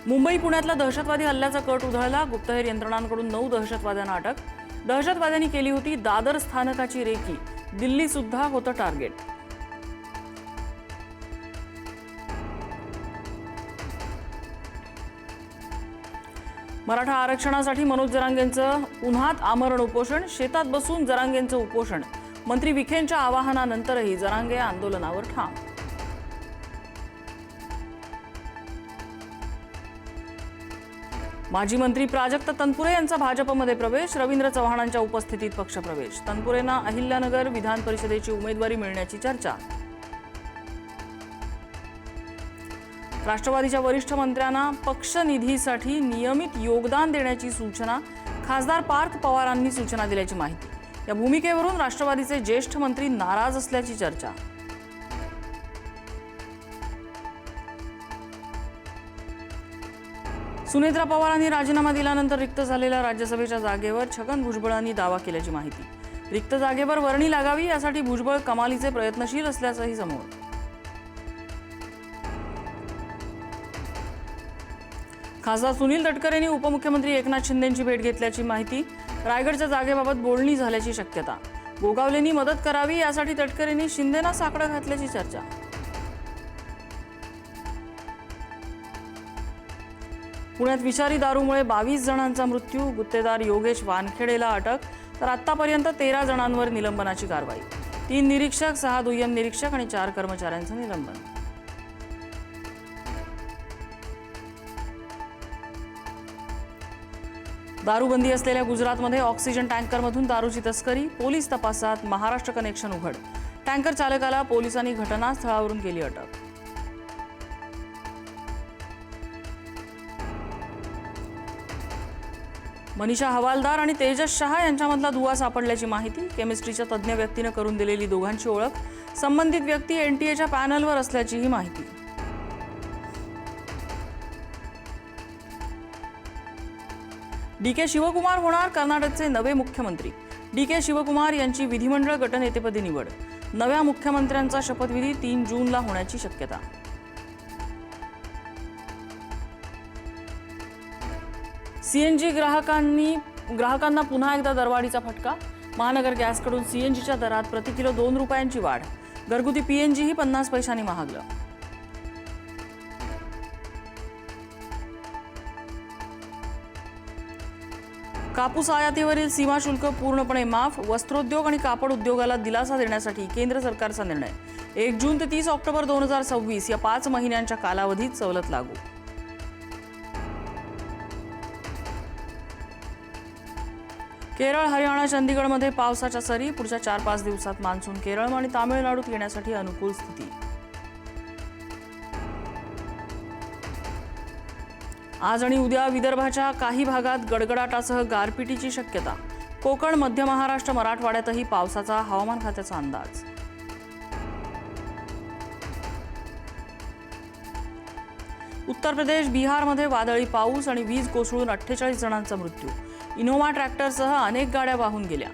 मुंबई पुण्यातला दहशतवादी हल्ल्याचा कट उधळला। गुप्तहेर यंत्रणांकडून 9 दहशतवाद्यांना अटक। दहशतवाद्यांनी केली होती दादर स्थानकाची रेकी। दिल्ली सुद्धा होतं टार्गेट। मराठा आरक्षणासाठी मनोज जरांगेंचं उन्हात आमरण उपोषण। शेतात बसून जरांगेंचं उपोषण। मंत्री विखेंच्या आवाहनानंतरही जरांगे आंदोलनावर ठाम। माजी मंत्री प्राजक्त तनपुरे यांचा भाजपमध्ये प्रवेश। रवींद्र चव्हाणांच्या उपस्थितीत पक्षप्रवेश। तनपुरेंना अहिल्यानगर विधान परिषदेची उमेदवारी मिळण्याची चर्चा। राष्ट्रवादीच्या वरिष्ठ मंत्र्यांना पक्ष निधीसाठी नियमित योगदान देण्याची सूचना। खासदार पार्थ पवारांनी सूचना दिल्याची माहिती। या भूमिकेवरून राष्ट्रवादीचे ज्येष्ठ मंत्री नाराज असल्याची चर्चा। सुनेत्रा पवारांनी राजीनामा दिल्यानंतर रिक्त झालेल्या राज्यसभेच्या जागेवर छगन भुजबळांनी दावा केल्याची माहिती। रिक्त जागेवर वर्णी लागावी यासाठी भुजबळ कमालीचे प्रयत्नशील असल्याचंही समोर। खासदार सुनील तटकरे यांनी उपमुख्यमंत्री एकनाथ शिंदेंची भेट घेतल्याची माहिती। रायगडच्या जागेबाबत बोलणी झाल्याची शक्यता। गोगावलेंनी मदत करावी यासाठी तटकरेंनी शिंदेंना साकडं घातल्याची चर्चा। पुण्यात विषारी दारूमुळे 22 जणांचा मृत्यू। गुत्तेदार योगेश वानखेडेला अटक, तर आतापर्यंत 13 जणांवर निलंबनाची कारवाई। 3 निरीक्षक, 6 दुय्यम निरीक्षक आणि 4 कर्मचाऱ्यांचं निलंबन। दारूबंदी असलेल्या गुजरातमध्ये ऑक्सिजन टँकरमधून दारूची तस्करी। पोलीस तपासात महाराष्ट्र कनेक्शन उघड। टँकर चालकाला पोलिसांनी घटनास्थळावरून केली अटक। मनीषा हवालदार आणि तेजस शहा यांच्यामधला दुवा सापडल्याची माहिती। केमिस्ट्रीच्या तज्ज्ञ व्यक्तीनं करून दिलेली दोघांची ओळख। संबंधित व्यक्ती एनटीएच्या पॅनलवर असल्याचीही माहिती। डीके शिवकुमार होणार कर्नाटकचे नवे मुख्यमंत्री। डीके शिवकुमार यांची विधिमंडळ गटनेतेपदी निवड। नव्या मुख्यमंत्र्यांचा शपथविधी 3 जूनला होण्याची शक्यता। सीएनजी ग्राहकांना पुन्हा एकदा दरवाढीचा फटका। महानगर गॅसकडून सीएनजीच्या दरात प्रति किलो 2 रुपयांची वाढ। घरगुती पीएनजीही 50 पैशांनी महागलं। कापूस आयातीवरील सीमा शुल्क पूर्णपणे माफ। वस्त्रोद्योग आणि कापड उद्योगाला दिलासा देण्यासाठी केंद्र सरकारचा निर्णय। 1 जून ते 30 ऑक्टोबर 2026 या 5 महिन्यांच्या कालावधीत सवलत लागू। केरळ, हरियाणा, चंदीगडमध्ये पावसाच्या सरी। पुढच्या 4-5 दिवसात मान्सून केरळ आणि तामिळनाडूत येण्यासाठी अनुकूल स्थिती। आज आणि उद्या विदर्भाच्या काही भागात गडगडाटासह गारपिटीची शक्यता। कोकण, मध्य महाराष्ट्र, मराठवाड्यातही पावसाचा हवामान खात्याचा अंदाज। उत्तर प्रदेश, बिहारमध्ये वादळी पाऊस आणि वीज कोसळून 48 जणांचा मृत्यू। इनोव्हा ट्रॅक्टरसह अनेक गाड्या वाहून गेल्या।